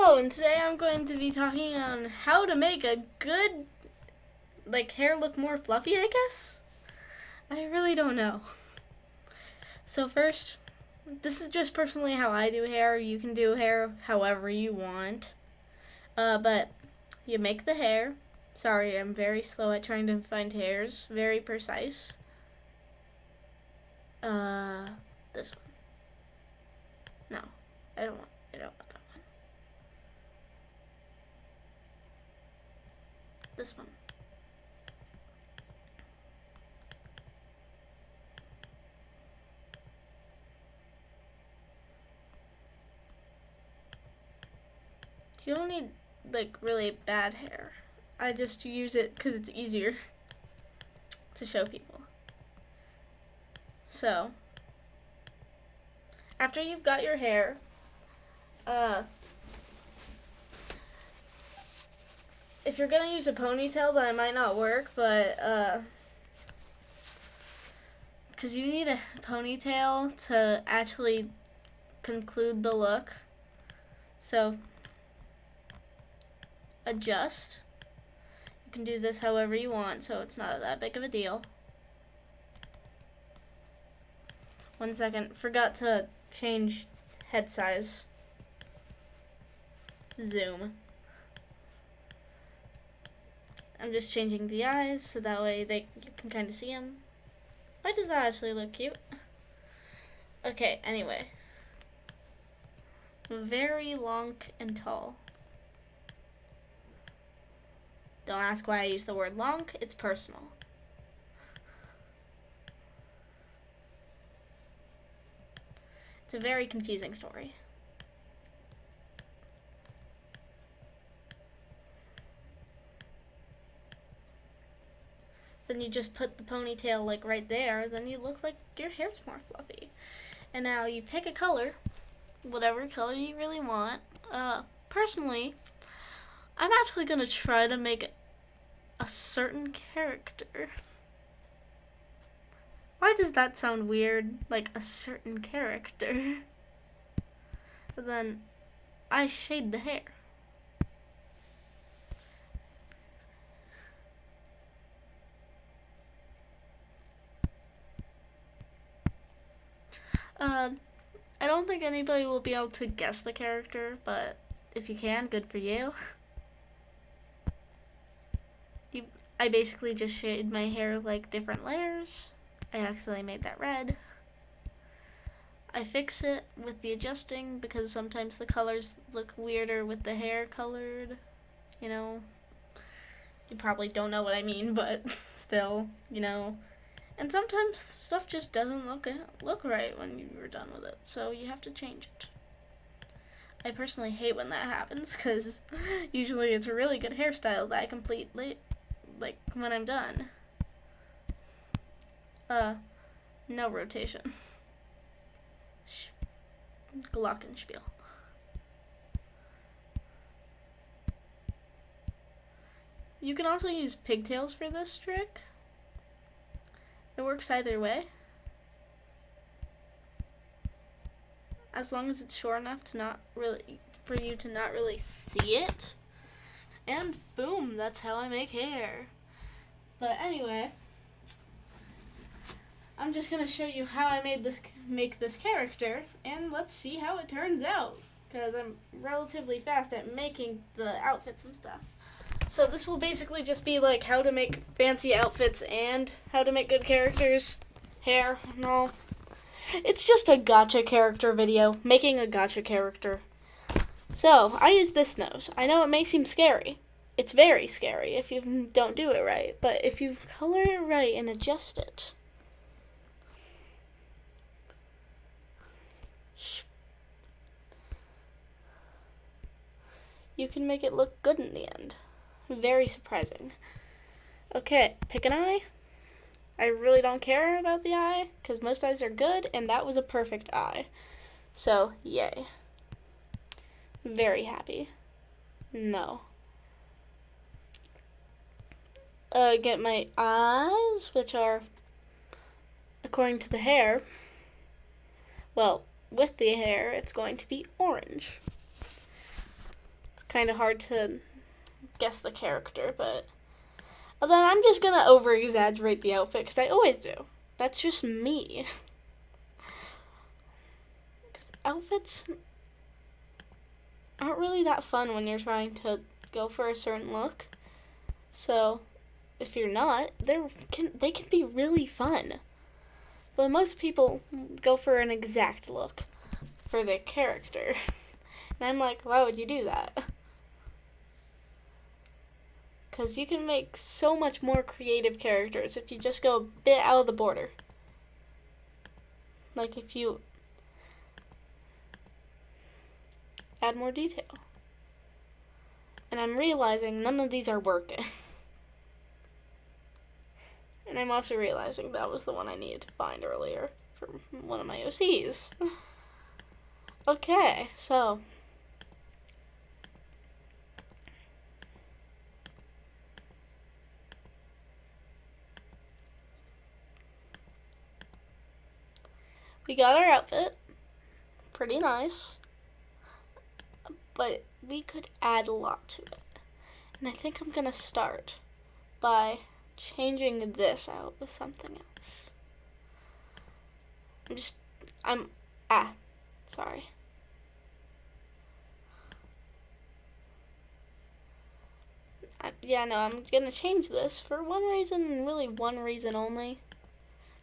Hello, and today I'm going to be talking on how to make a good, hair look more fluffy, I guess? I really don't know. So first, this is just personally how I do hair. You can do hair however you want. But you make the hair. Sorry, I'm very slow at trying to find hairs. Very precise. This one. No, I don't want that one. This one. You don't need really bad hair. I just use it because it's easier to show people. So, after you've got your hair, if you're gonna use a ponytail, then it might not work, but because you need a ponytail to actually conclude the look. So, adjust. You can do this however you want, so it's not that big of a deal. 1 second, forgot to change head size. Zoom. I'm just changing the eyes so that way you can kind of see them. Why does that actually look cute? Okay, anyway. Very long and tall. Don't ask why I use the word long, it's personal. It's a very confusing story. Then you just put the ponytail right there, then you look like your hair's more fluffy. And now you pick a color, whatever color you really want. Personally, I'm actually going to try to make a certain character. Why does that sound weird? Like a certain character. But then I shade the hair. I don't think anybody will be able to guess the character, but if you can, good for you. I basically just shade my hair different layers. I accidentally made that red. I fix it with the adjusting because sometimes the colors look weirder with the hair colored. You know, you probably don't know what I mean, but still, And sometimes stuff just doesn't look right when you're done with it, so you have to change it. I personally hate when that happens because usually it's a really good hairstyle that I complete when I'm done. No rotation. Glockenspiel. You can also use pigtails for this trick. It works either way. As long as it's short enough for you to not really see it. And boom, that's how I make hair. But anyway, I'm just gonna show you how I make this character, and let's see how it turns out. Because I'm relatively fast at making the outfits and stuff. So this will basically just be how to make fancy outfits and how to make good characters, hair, and all. It's just a gotcha character video, making a gotcha character. So, I use this nose. I know it may seem scary. It's very scary if you don't do it right, but if you color it right and adjust it. You can make it look good in the end. Very surprising. Okay, pick an eye. I really don't care about the eye, because most eyes are good, and that was a perfect eye. So, yay. Very happy. No. Get my eyes, which are, according to the hair, well, with the hair, it's going to be orange. kind of hard to guess the character, but then I'm just gonna over-exaggerate the outfit, because I always do. That's just me. Because outfits aren't really that fun when you're trying to go for a certain look. So, if you're not, they can be really fun. But most people go for an exact look for their character. And I'm like, why would you do that? Because you can make so much more creative characters if you just go a bit out of the border. Like if you add more detail. And I'm realizing none of these are working. And I'm also realizing that was the one I needed to find earlier for one of my OCs. Okay, so we got our outfit. Pretty nice. But we could add a lot to it. And I think I'm gonna start by changing this out with something else. Sorry. I'm gonna change this for one reason and really one reason only.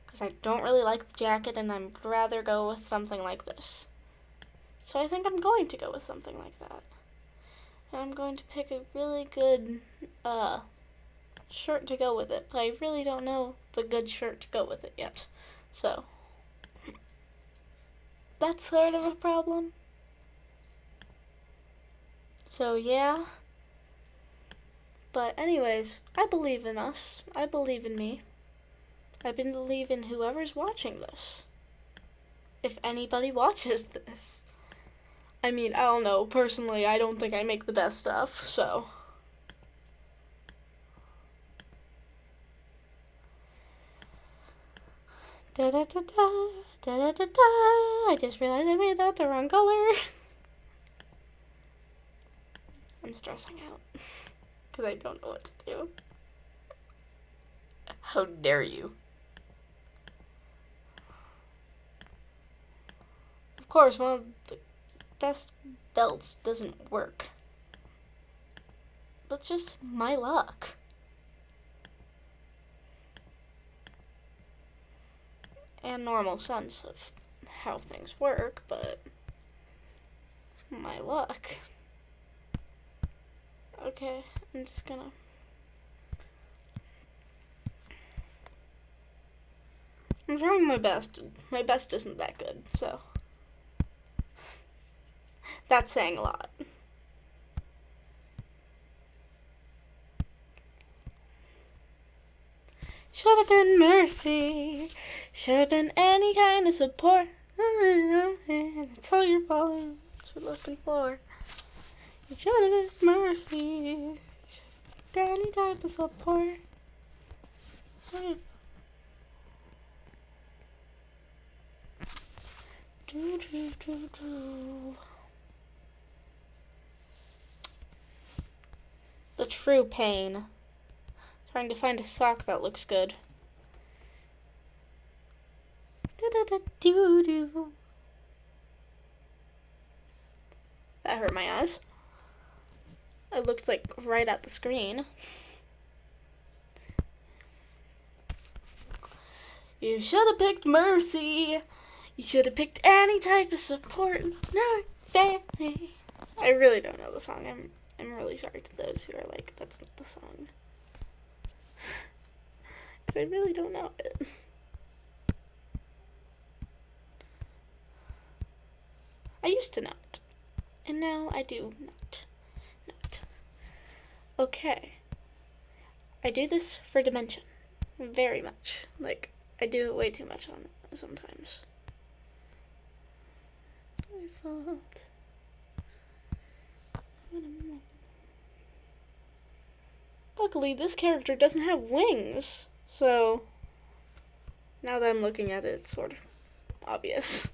Because I don't really like the jacket and I'd rather go with something like this. So I think I'm going to go with something like that. And I'm going to pick a really good shirt to go with it, but I really don't know the good shirt to go with it yet. So that's sort of a problem. So yeah. But anyways, I believe in us. I believe in me. I believe in whoever's watching this. If anybody watches this. I mean, I don't know. Personally, I don't think I make the best stuff, so. Da da da da, da da da da. I just realized I made that the wrong color. I'm stressing out. Because I don't know what to do. How dare you? Of course, one of the best belts doesn't work. That's just my luck. And normal sense of how things work, but my luck. Okay, I'm just gonna. I'm trying my best. My best isn't that good, so. That's saying a lot. Should have been mercy. Should have been any kind of support. And it's all your fault. What you're looking for. You should have been mercy. Should have been any type of support. Do, do, do, do. The true pain. Trying to find a sock that looks good. Do-do-do-do-do. That hurt my eyes. I looked like right at the screen. You should have picked mercy. You should have picked any type of support. Not family. I really don't know the song. I'm really sorry to those who are like, that's not the song. Because I really don't know it. I used to know it. And now I do not. Okay. I do this for Dimension. Very much. Like, I do it way too much on it sometimes. It's my fault. Luckily, this character doesn't have wings. So, now that I'm looking at it, it's sort of obvious.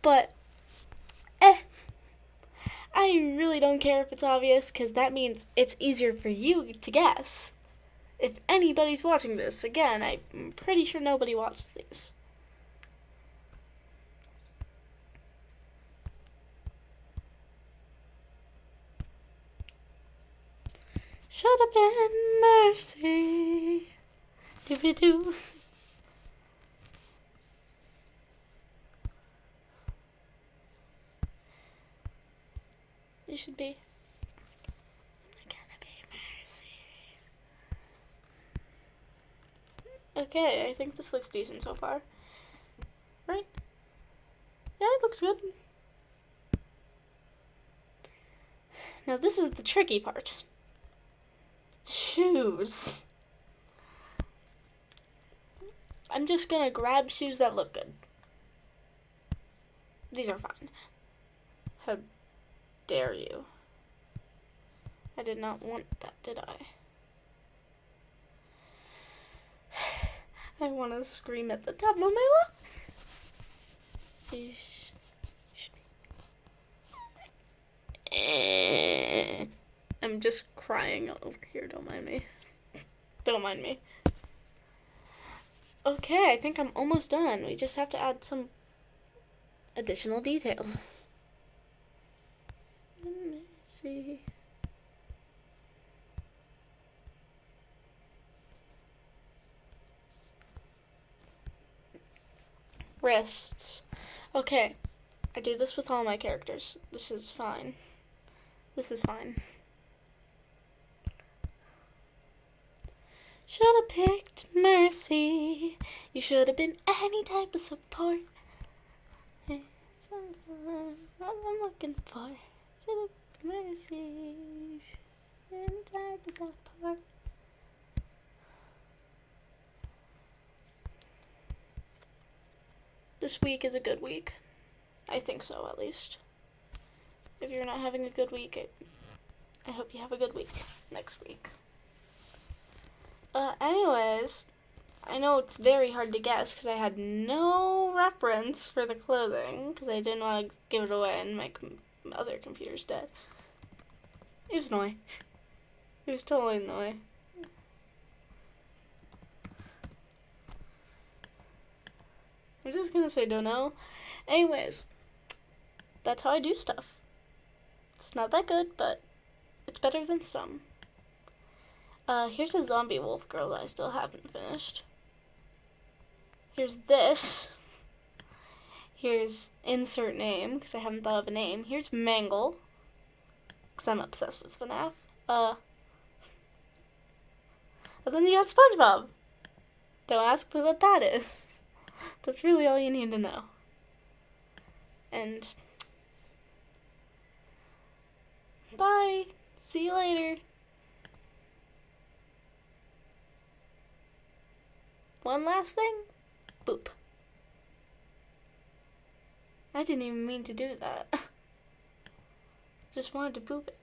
But, I I really don't care if it's obvious, because that means it's easier for you to guess. If anybody's watching this, again, I'm pretty sure nobody watches these. Should have been mercy. Doo-doo-doo. You should be. Gonna be mercy. Okay, I think this looks decent so far. Right? Yeah, it looks good. Now this is the tricky part. Shoes. I'm just gonna grab shoes that look good. These are fine. How dare you? I did not want that, did I? I want to scream at the top of my lungs. I'm just crying over here, don't mind me. Don't mind me. Okay, I think I'm almost done. We just have to add some additional detail. Let me see. Wrists. Okay, I do this with all my characters. This is fine. This is fine. Should have picked mercy. You should have been any type of support. It's what I'm looking for. Should have picked mercy. Any type of support. This week is a good week. I think so, at least. If you're not having a good week, I hope you have a good week next week. Anyways, I know it's very hard to guess because I had no reference for the clothing because I didn't want to give it away and my other computer's dead. It was Noi. It was totally Noi. I'm just gonna say don't know. Anyways, that's how I do stuff. It's not that good, but it's better than some. Here's a zombie wolf girl that I still haven't finished. Here's this. Here's insert name, because I haven't thought of a name. Here's Mangle, because I'm obsessed with FNAF. And then you got SpongeBob. Don't ask me what that is. That's really all you need to know. And bye. See you later. One last thing. Boop. I didn't even mean to do that. Just wanted to boop it.